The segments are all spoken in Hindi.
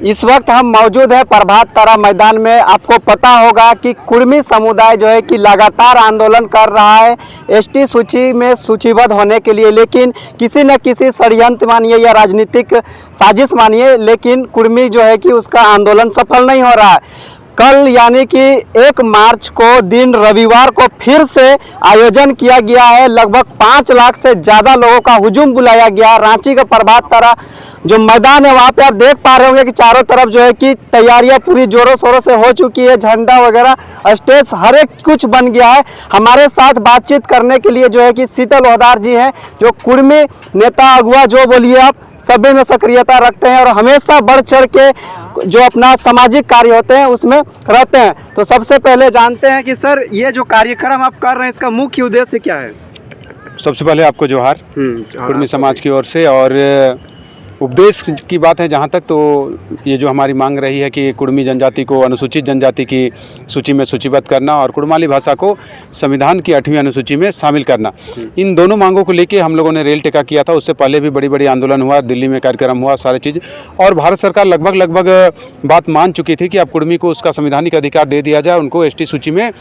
इस वक्त हम मौजूद है प्रभात तारा मैदान में। आपको पता होगा कि कुर्मी समुदाय जो है कि लगातार आंदोलन कर रहा है एसटी सूची में सूचीबद्ध होने के लिए, लेकिन किसी न किसी षड्यंत्र मानिए या राजनीतिक साजिश मानिए, लेकिन कुर्मी जो है कि उसका आंदोलन सफल नहीं हो रहा है। कल यानी कि 1 मार्च को दिन रविवार को फिर से आयोजन किया गया है। लगभग 5 लाख से ज़्यादा लोगों का हुजूम बुलाया गया। रांची का प्रभात तारा जो मैदान है वहाँ पे आप देख पा रहे होंगे कि चारों तरफ जो है कि तैयारियां पूरी जोरों शोरों से हो चुकी है। झंडा वगैरह, स्टेज, हर एक कुछ बन गया है। हमारे साथ बातचीत करने के लिए जो है कि शीतल ओहदार जी हैं, जो कुर्मी नेता अगुआ जो बोलिए आप सभी में सक्रियता रखते हैं और हमेशा बढ़ चढ़ के जो अपना सामाजिक कार्य होते हैं उसमें रहते हैं। तो सबसे पहले जानते हैं कि सर ये जो कार्यक्रम आप कर रहे हैं इसका मुख्य उद्देश्य क्या है? सबसे पहले आपको जोहार कुर्मी समाज की ओर से। और उपदेश की बात है जहाँ तक, तो ये जो हमारी मांग रही है कि कुर्मी जनजाति को अनुसूचित जनजाति की सूची में सूचीबद्ध करना और कुड़माली भाषा को संविधान की 8वीं अनुसूची में शामिल करना, इन दोनों मांगों को लेके हम लोगों ने रेल टेका किया था। उससे पहले भी बड़ी बड़ी आंदोलन हुआ, दिल्ली में कार्यक्रम हुआ, सारी चीज़। और भारत सरकार लगभग बात मान चुकी थी कि अब कुर्मी को उसका संवैधानिक अधिकार दे दिया जाए, उनको एसटी सूची में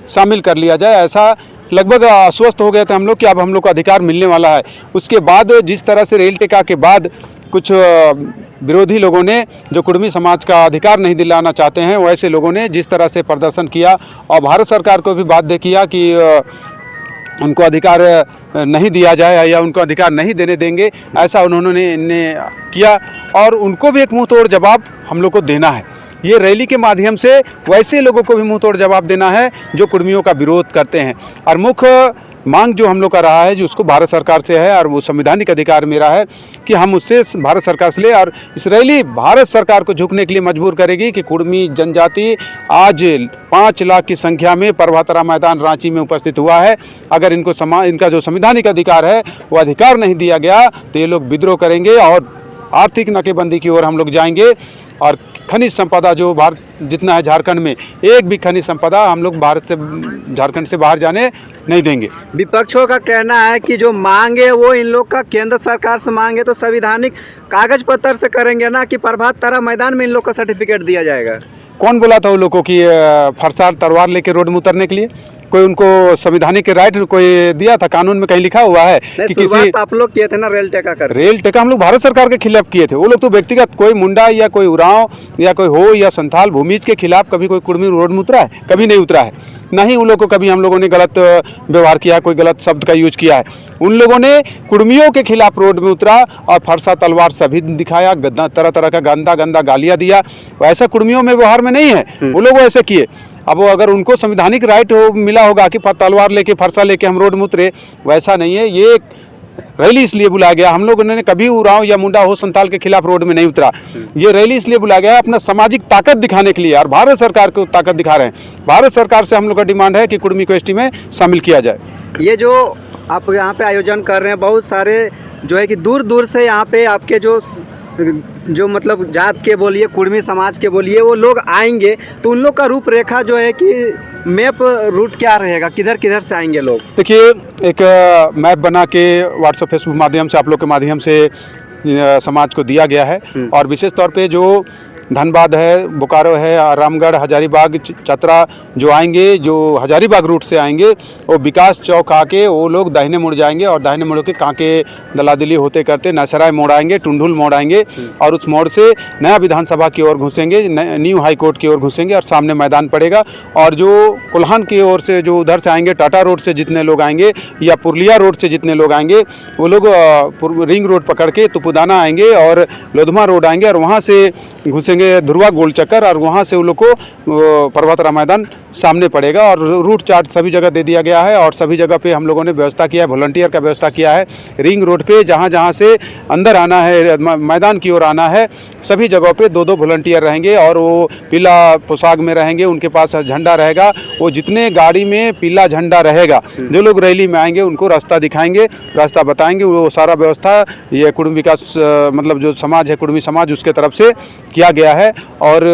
शामिल कर लिया जाए। ऐसा लगभग आश्वस्त हो गए थे हम लोग कि अब हम लोग को अधिकार मिलने वाला है। उसके बाद जिस तरह से रेल टेका के बाद कुछ विरोधी लोगों ने, जो कुर्मी समाज का अधिकार नहीं दिलाना चाहते हैं, वैसे लोगों ने जिस तरह से प्रदर्शन किया और भारत सरकार को भी बाध्य किया कि उनको अधिकार नहीं दिया जाए या उनको अधिकार नहीं देने देंगे, ऐसा उन्होंने किया। और उनको भी एक मुंह तोड़ जवाब हम लोग को देना है। ये रैली के माध्यम से वैसे लोगों को भी मुंह तोड़ जवाब देना है जो कुर्मियों का विरोध करते हैं। और मुख्य मांग जो हम लोग का रहा है, जो उसको भारत सरकार से है, और वो संवैधानिक अधिकार मेरा है कि हम उससे भारत सरकार से ले। और इस रैली भारत सरकार को झुकने के लिए मजबूर करेगी कि कुर्मी जनजाति आज 5 लाख की संख्या में प्रभात तारा मैदान रांची में उपस्थित हुआ है। अगर इनका जो संवैधानिक अधिकार है वो अधिकार नहीं दिया गया तो ये लोग विद्रोह करेंगे और आर्थिक नाकेबंदी की ओर हम लोग जाएंगे। और खनिज संपदा जो भारत जितना है झारखंड में, एक भी खनिज संपदा हम लोग झारखंड से बाहर जाने नहीं देंगे। विपक्षों का कहना है कि जो मांग है वो इन लोग का केंद्र सरकार से मांगे तो संवैधानिक कागज पत्र से करेंगे ना, कि प्रभात तारा मैदान में इन लोग का सर्टिफिकेट दिया जाएगा। कौन बोला था उन लोगों की फरसार तलवार लेके रोड में उतरने के लिए? कोई उनको संवैधानिक राइट कोई दिया था? कानून में कहीं लिखा हुआ है कि किसी आप लोग किए थे ना रेल टेका कर? रेल टेका हम लोग भारत सरकार के खिलाफ किए थे। वो लोग तो व्यक्तिगत, कोई मुंडा या कोई उरांव या कोई हो या संथाल भूमिज के खिलाफ कभी कोई कुर्मी रोड में उतरा है? कभी नहीं उतरा है। नहीं उन लोगों को कभी हम लोगों ने गलत व्यवहार किया, कोई गलत शब्द का यूज किया है। उन लोगों ने कुर्मियों के खिलाफ रोड में उतरा और फरसा तलवार सभी दिखाया, तरह तरह का गंदा गालियाँ दिया। ऐसा कुर्मियों में व्यवहार में नहीं है, वो लोग ऐसे किए। अब वो अगर उनको संवैधानिक राइट मिला होगा कि तलवार लेके फरसा लेके हम रोड में उतरे, वैसा नहीं है। ये रैली इसलिए बुलाया गया, हम लोगों ने कभी उरांव या मुंडा हो संताल के खिलाफ रोड में नहीं उतरा। ये रैली इसलिए बुलाया गया अपना सामाजिक ताकत दिखाने के लिए, और भारत सरकार को ताकत दिखा रहे हैं। भारत सरकार से हम लोग का डिमांड है कि कुर्मी को एसटी में शामिल किया जाए। ये जो आप यहाँ पे आयोजन कर रहे हैं, बहुत सारे जो है कि दूर दूर से यहाँ पे आपके जो मतलब जात के बोलिए, कुर्मी समाज के बोलिए, वो लोग आएंगे, तो उन लोग का रूपरेखा जो है कि मैप रूट क्या रहेगा, किधर किधर से आएंगे लोग? देखिए, एक मैप बना के व्हाट्सएप फेसबुक माध्यम से, आप लोग के माध्यम से समाज को दिया गया है। और विशेष तौर पे जो धनबाद है, बोकारो है, रामगढ़, हजारीबाग, चतरा जो आएंगे, जो हजारीबाग रूट से आएंगे, वो विकास चौक आके वो लोग दाहिने मुड़ जाएंगे और दाहिने मुड़ के कांके दलादिली होते करते नसराय मोड़ आएंगे, टुंडुल मोड़ आएंगे और उस मोड़ से नया विधानसभा की ओर घुसेंगे, न्यू हाई कोर्ट की ओर घुसेंगे और सामने मैदान पड़ेगा। और जो कोल्हान की ओर से जो उधर से आएंगे, टाटा रोड से जितने लोग आएंगे या पुरलिया रोड से जितने लोग आएंगे, वो लोग रिंग रोड पकड़ के तुपुदाना आएंगे और लोधमा रोड आएंगे और वहाँ से घुसेंगे ध्रुवा गोल चक्कर, और वहाँ से उन लोग को प्रभात तारा मैदान सामने पड़ेगा। और रूट चार्ट सभी जगह दे दिया गया है और सभी जगह पे हम लोगों ने व्यवस्था किया है, वॉलंटियर का व्यवस्था किया है। रिंग रोड पे जहाँ जहाँ से अंदर आना है, मैदान की ओर आना है, सभी जगहों पे 2-2 वॉलंटियर रहेंगे और वो पीला पोशाक में रहेंगे, उनके पास झंडा रहेगा। वो जितने गाड़ी में पीला झंडा रहेगा, जो लोग रैली में आएंगे उनको रास्ता दिखाएंगे, रास्ता बताएंगे। वो सारा व्यवस्था ये कुर्मी विकास मतलब जो समाज है, कुर्मी समाज, उसके तरफ से किया गया है और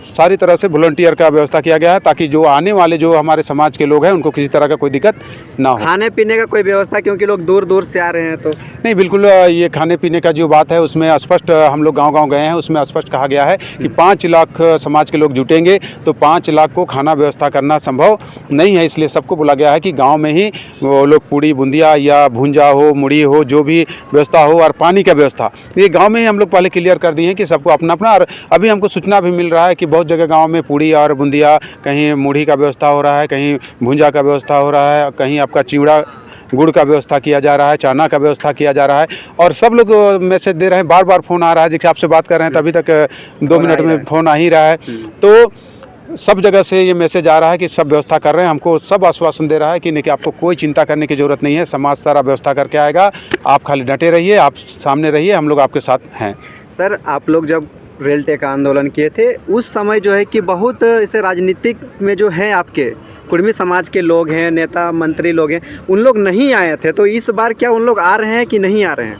सारी तरह से वॉलंटियर का व्यवस्था किया गया है ताकि जो आने वाले जो हमारे समाज के लोग हैं उनको किसी तरह का कोई दिक्कत ना हो। खाने पीने का कोई व्यवस्था, क्योंकि लोग दूर दूर से आ रहे हैं तो? नहीं, बिल्कुल ये खाने पीने का जो बात है उसमें स्पष्ट हम लोग गांव-गांव गए हैं, उसमें स्पष्ट कहा गया है कि 5 लाख समाज के लोग जुटेंगे तो 5 लाख को खाना व्यवस्था करना संभव नहीं है, इसलिए सबको बोला गया है कि गाँव में ही वो लोग पूड़ी बुंदिया या भूंजा हो, मुड़ी हो, जो भी व्यवस्था हो और पानी का व्यवस्था ये गाँव में ही हम लोग पहले क्लियर कर दिए हैं कि सबको अपना अपना। और अभी हमको सूचना भी मिल रहा है कि बहुत जगह गाँव में पूड़ी और बुंदिया, कहीं मुड़ी का व्यवस्था हो रहा है, कहीं भूंजा का व्यवस्था हो रहा है, कहीं आपका चिवड़ा गुड़ का व्यवस्था किया जा रहा है, चाना का व्यवस्था किया जा रहा है और सब लोग मैसेज दे रहे हैं। बार बार फ़ोन आ रहा है, जैसे आपसे बात कर रहे हैं तभी तक 2 मिनट में फ़ोन आ ही रहा है। तो सब जगह से ये मैसेज आ रहा है कि सब व्यवस्था कर रहे हैं। हमको सब आश्वासन दे रहा है कि नहीं, कि आपको कोई चिंता करने की ज़रूरत नहीं है, समाज सारा व्यवस्था करके आएगा, आप खाली डटे रहिए, आप सामने रहिए, हम लोग आपके साथ हैं। सर, आप लोग जब रेलटे का आंदोलन किए थे उस समय जो है कि बहुत इसे राजनीतिक में जो है आपके कुर्मी समाज के लोग हैं, नेता मंत्री लोग हैं, उन लोग नहीं आए थे, तो इस बार क्या उन लोग आ रहे हैं कि नहीं आ रहे हैं?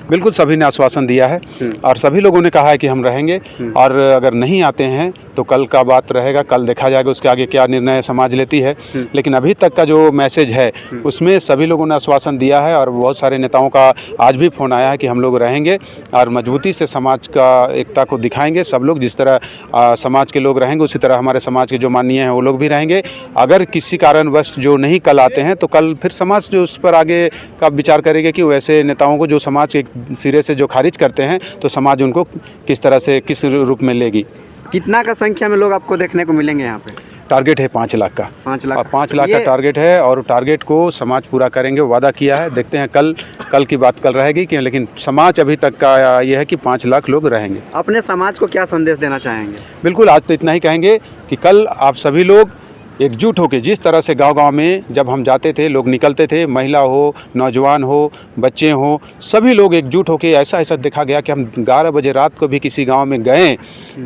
बिल्कुल सभी ने आश्वासन दिया है और सभी लोगों ने कहा है कि हम रहेंगे और अगर नहीं आते हैं तो कल का बात रहेगा, कल देखा जाएगा उसके आगे क्या निर्णय समाज लेती है। लेकिन अभी तक का जो मैसेज है उसमें सभी लोगों ने आश्वासन दिया है और बहुत सारे नेताओं का आज भी फ़ोन आया है कि हम लोग रहेंगे और मजबूती से समाज का एकता को दिखाएंगे। सब लोग जिस तरह समाज के लोग रहेंगे उसी तरह हमारे समाज के जो माननीय हैं वो लोग भी रहेंगे। अगर किसी कारणवश जो नहीं कल आते हैं तो कल फिर समाज जो उस पर आगे का विचार करेगा कि वैसे नेताओं को जो समाज के सिरे से जो खारिज करते हैं तो समाज उनको किस तरह से किस रूप में लेगी। कितना का संख्या में लोग आपको देखने को मिलेंगे यहाँ पे? टारगेट है 5 लाख का। 5 लाख? और 5 लाख का टारगेट है और टारगेट को समाज पूरा करेंगे, वादा किया है। देखते हैं कल की बात कल रहेगी कि, लेकिन समाज अभी तक का ये है कि 5 लाख लोग रहेंगे। अपने समाज को क्या संदेश देना चाहेंगे? बिल्कुल, आज तो इतना ही कहेंगे कि कल आप सभी लोग एकजुट होकर, जिस तरह से गांव-गांव में जब हम जाते थे लोग निकलते थे, महिला हो, नौजवान हो, बच्चे हो, सभी लोग एकजुट होकर ऐसा देखा गया कि हम 11 बजे रात को भी किसी गांव में गए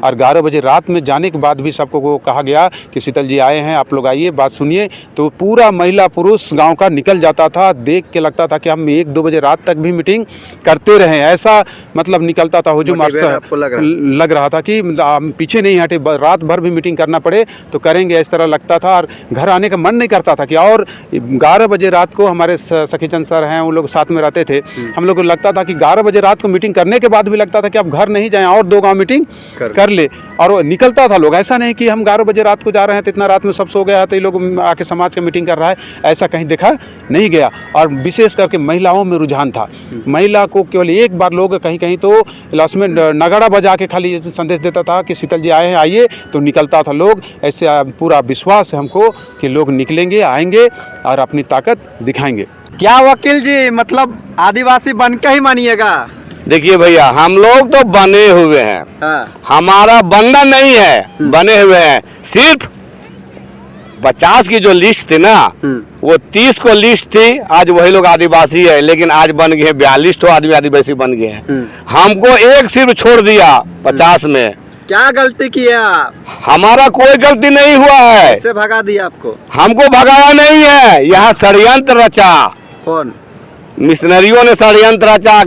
और 11 बजे रात में जाने के बाद भी सबको को कहा गया कि शीतल जी आए हैं, आप लोग आइए, बात सुनिए। तो पूरा महिला पुरुष गाँव का निकल जाता था, देख के लगता था कि हम 1-2 बजे रात तक भी मीटिंग करते रहें, ऐसा मतलब निकलता था हुजूम। आपको लग रहा था कि पीछे नहीं हटे, रात भर भी मीटिंग करना पड़े तो करेंगे, इस तरह लगता था। और घर आने का मन नहीं करता था कि और 11 बजे रात को हमारे सखीचंद सर हैं, वो लोग साथ में रहते थे, हम लोग को लगता था कि 11 बजे रात को मीटिंग करने के बाद भी लगता था कि अब घर नहीं जाएं और 2 गांव मीटिंग कर ले। और वो निकलता था लोग, ऐसा नहीं कि हम 11 बजे रात को जा रहे हैं तो इतना रात में सब सो गया है तो ये लोग आके समाज का मीटिंग कर रहा है, ऐसा कहीं देखा नहीं गया। और विशेष करके महिलाओं में रुझान था, महिला को केवल एक बार लोग कहीं तो लास्ट में नगाड़ा बजा के खाली संदेश देता था कि शीतल जी आए हैं, आइए, तो निकलता था लोग। ऐसे पूरा विश्वास है हमको कि लोग निकलेंगे, आएंगे और अपनी ताकत दिखाएंगे। क्या वकील जी, मतलब आदिवासी बन के ही मानिएगा? देखिए भैया, हम लोग तो बने हुए हैं। हाँ। हमारा बनना नहीं है, बने हुए हैं। सिर्फ 50 की जो लिस्ट थी ना, वो 30 को लिस्ट थी, आज वही लोग आदिवासी है, लेकिन आज बन गए 42 तो आदमी आदिवासी बन गए हैं। हमको एक सिर्फ छोड़ दिया 50 में। क्या गलती किया? हमारा कोई गलती नहीं हुआ है। कैसे भगा दिया आपको? हमको भगाया नहीं है, यहाँ षड्यंत्र रचा। कौन? मिशनरियों ने षड्यंत्र रचा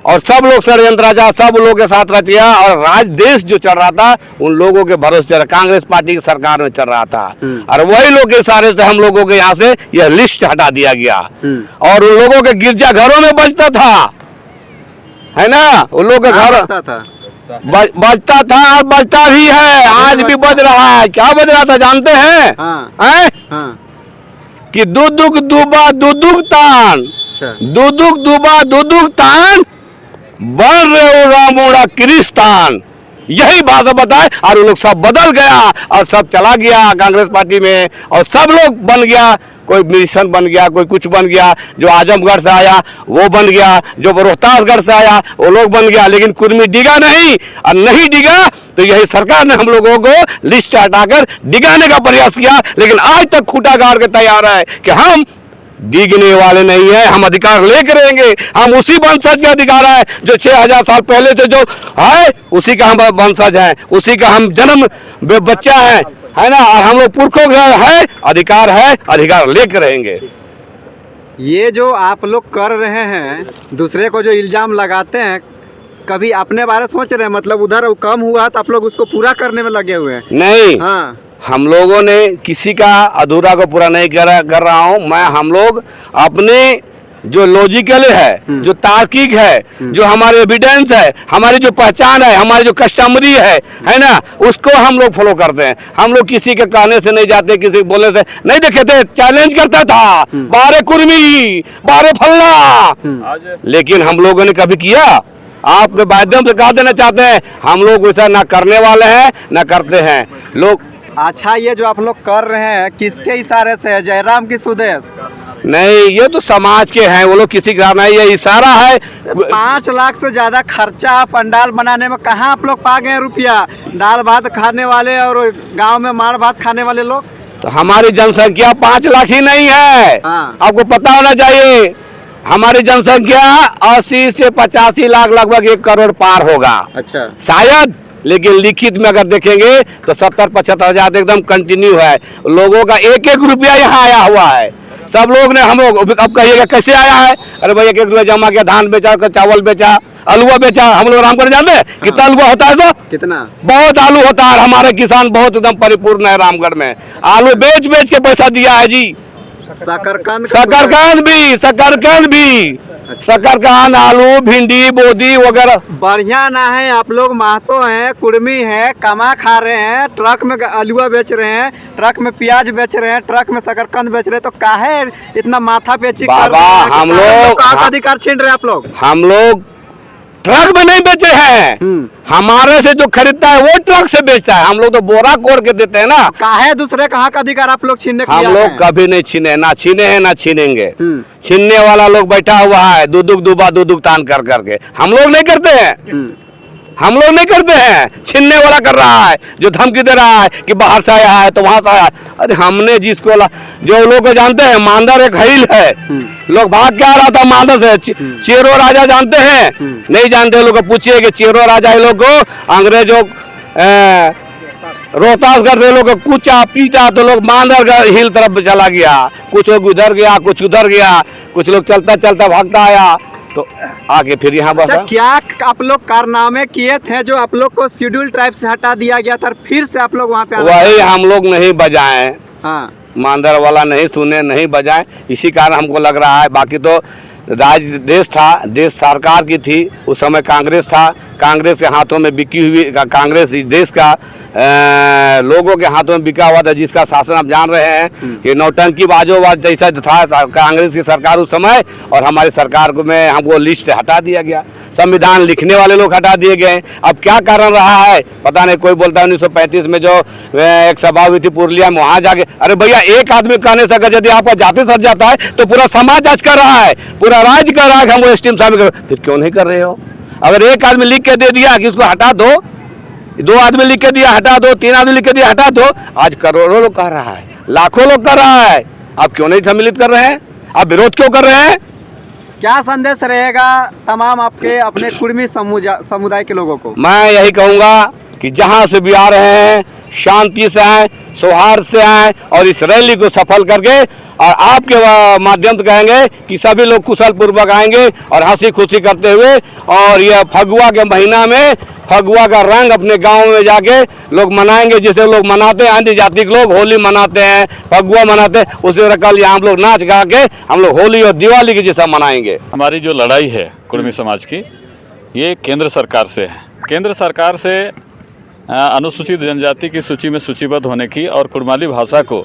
और सब लोग षड्यंत्र रचा, सब लोगों के साथ रचा और राज देश जो चल रहा था उन लोगों के भरोसे चल रहा, कांग्रेस पार्टी की सरकार में चल रहा था। और वही लोग के इशारे से हम लोगों के यहाँ से यह लिस्ट हटा दिया गया और उन लोगों के गिरजा घरों में बजता था, है ना, उन लोगों के घर बजता था और बजता भी है, आज भी बज रहा है। क्या बज रहा था जानते हैं? हाँ। कि दुदुक दुबा दुदुक तान, दुदुक दुबा दुदुक तान, बन रहे रामोड़ा क्रिस्तान, यही भाषा बताए। और वो लोग सब बदल गया और सब चला गया कांग्रेस पार्टी में और सब लोग बन गया, कोई मिशन बन गया, कोई कुछ बन गया, जो आजमगढ़ से आया वो बन गया, जो रोहतासगढ़ से आया वो लोग बन गया, लेकिन कुर्मी डिगा नहीं। और नहीं डिगा तो यही सरकार ने हम लोगों को लिस्ट हटाकर डिगाने का प्रयास किया, लेकिन आज तक खूंटा गाड़ के तैयार है कि हम डिगने वाले नहीं है, हम अधिकार लेकर रहेंगे। हम उसी वंशज का अधिकार है जो 6000 साल पहले से जो है उसी का हम वंशज हैं, उसी का हम जन्म बच्चा है ना, और हम लोग पुरखों का है, अधिकार लेकर रहेंगे। ये जो आप लोग कर रहे हैं, दूसरे को जो इल्जाम लगाते हैं कभी अपने बारे में सोच रहे हैं, मतलब उधर कम हुआ तो आप लोग उसको पूरा करने में लगे हुए हैं? नहीं, हाँ, हम लोगों ने किसी का अधूरा को पूरा नहीं कर रहा हूँ मैं। हम लोग अपने जो लॉजिकल है, जो तार्किक है, जो हमारे एविडेंस है, हमारी जो पहचान है, हमारी जो कस्टमरी है ना, उसको हम लोग फॉलो करते हैं। हम लोग किसी के कहने से नहीं जाते, किसी के बोलने से नहीं। देखे थे चैलेंज करता था, बारे कुर्मी, बारे फल्ला, लेकिन हम लोगों ने कभी किया? आपके माध्यम से कह देना चाहते हैं, हम लोग वैसा ना करने वाले हैं ना करते हैं लोग। अच्छा, ये जो आप लोग कर रहे हैं किसके इशारे से है? जयराम की सुदेश? नहीं, ये तो समाज के हैं, वो लोग किसी का नहीं, ये इशारा है। 5 लाख से ज्यादा खर्चा पंडाल बनाने में, कहाँ आप लोग पा गए रुपया? दाल भात खाने वाले और गांव में मार भात खाने वाले लोग। तो हमारी जनसंख्या 5 लाख ही नहीं है। हाँ। आपको पता होना चाहिए, हमारी जनसंख्या 80 से 85 लाख, लगभग 1 करोड़ पार होगा। अच्छा, शायद, लेकिन लिखित में अगर देखेंगे तो 70-75 हजार एकदम कंटिन्यू है। लोगों का 1-1 रुपया यहाँ आया हुआ है। सब लोग ने, हम लोग अब कहिएगा कैसे आया है? अरे भाई 1-1 रुपया जमा किया, धान बेचा, चावल बेचा, अलुआ बेचा। हम लोग रामगढ़ जानते हैं कितना अलुआ होता है? तो कितना? बहुत आलू होता है। हमारे किसान बहुत एकदम परिपूर्ण है रामगढ़ में। आलू बेच बेच के पैसा दिया है जी। शकरकंद भी, शकरकंद, आलू, भिंडी, बोदी वगैरह। बढ़िया ना है? आप लोग महतो हैं, कुर्मी है, कमा खा रहे हैं, ट्रक में अलुआ बेच रहे हैं, ट्रक में प्याज बेच रहे हैं, ट्रक में शकरकंद बेच रहे हैं, तो काहे इतना माथा पेची कर रहे हैं? हम लोग का अधिकार छीन रहे हैं आप लोग? हम लोग ट्रक में नहीं बेचे हैं। हमारे से जो खरीदता है वो ट्रक से बेचता है। हम लोग तो बोरा कोड़ के देते हैं ना। काहे दूसरे कहाँ का अधिकार आप लोग छीनने? हम लोग कभी नहीं छीने, ना छीने हैं ना छीनेंगे। छीनने वाला लोग बैठा हुआ है, दुदुक दुबा दुदुक तान कर करके। हम लोग नहीं करते हैं, हम लोग नहीं करते हैं। छीनने वाला कर रहा है, जो धमकी दे रहा है कि बाहर से आया है तो वहां से आया। अरे हमने जिसको जो लोग को जानते हैं, मांदर एक हईल है, लोग भाग के आ रहा था मांदर से। चेरो राजा जानते हैं? नहीं जानते। लोग को पूछिए कि चेरो राजा ये लोग को अंग्रेजों रोहतास करते लोग को कूचा पीटा तो लोग मांदर हिल तरफ चला गया। कुछ लोग उधर गया, कुछ उधर गया, कुछ लोग चलता चलता भागता आया तो आगे फिर यहाँ बसा। अच्छा, क्या आप लोग कारनामे किए थे जो आप लोग को शेड्यूल ट्राइब से हटा दिया गया था, फिर से आप लोग वहाँ पे? वही हम लोग नहीं बजाए। हाँ, मांदर वाला नहीं सुने, नहीं बजाए, इसी कारण हमको लग रहा है। बाकी तो देश था, देश सरकार की थी उस समय, कांग्रेस था, कांग्रेस के हाथों में बिकी हुई, कांग्रेस देश का लोगों के हाथों में बिका हुआ था, जिसका शासन आप जान रहे हैं कि नौटंकी बाजोबाज जैसा था कांग्रेस की सरकार उस समय। और हमारी सरकार को में हमको लिस्ट से हटा दिया गया, संविधान लिखने वाले लोग हटा दिए गए। अब क्या कारण रहा है पता नहीं। कोई बोलता है 1935 में जो एक सभा हुई थी पुरलिया में, वहाँ जाके, अरे भैया एक आदमी कहने से अगर यदि आपका जाति सर जाता है तो पूरा समाज आज कर रहा है, पूरा राज्य कर रहा है कि हम वो स्टीम शामिल कर, फिर क्यों नहीं कर रहे हो? अगर एक आदमी लिख के दे दिया कि इसको हटा दो, 2 आदमी लिख के दिया हटा दो, 3 आदमी लिख के दिया हटा दो, आज करोड़ों लोग कर रहा है, लाखों लोग कर रहा है। आप क्यों नहीं सम्मिलित कर रहे हैं? आप विरोध क्यों कर रहे हैं? क्या संदेश रहेगा तमाम आपके अपने कुर्मी समुदाय के लोगों को? मैं यही कहूँगा कि जहाँ से भी आ रहे हैं शांति से आए, सौहार्द से आए और इस रैली को सफल करके, और आपके माध्यम से कहेंगे कि सभी लोग कुशल पूर्वक आएंगे और हंसी खुशी करते हुए। और यह फगुआ के महीना में फगुआ का रंग अपने गांव में जाके लोग मनाएंगे, जिसे लोग मनाते हैं अन्य जाति के लोग होली मनाते हैं, फगुआ मनाते हैं, उसी तरह कल यहाँ हम लोग नाच गा के हम लोग होली और दिवाली की जैसा मनाएंगे। हमारी जो लड़ाई है कुर्मी समाज की, ये केंद्र सरकार से है। केंद्र सरकार से अनुसूचित जनजाति की सूची में सूचीबद्ध होने की और कुड़माली भाषा को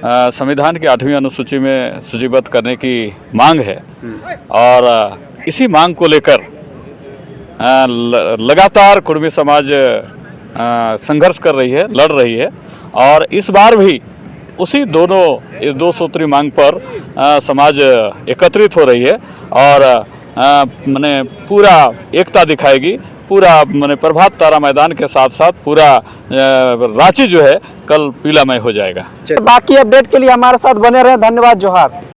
संविधान की 8वीं अनुसूची में सूचीबद्ध करने की मांग है। और इसी मांग को लेकर लगातार कुर्मी समाज संघर्ष कर रही है, लड़ रही है। और इस बार भी उसी दोनों 2 सूत्री मांग पर समाज एकत्रित हो रही है और माने पूरा एकता दिखाएगी। पूरा माने प्रभात तारा मैदान के साथ साथ पूरा रांची जो है कल पीलामय हो जाएगा। बाकी अपडेट के लिए हमारे साथ बने रहे। धन्यवाद, जोहार।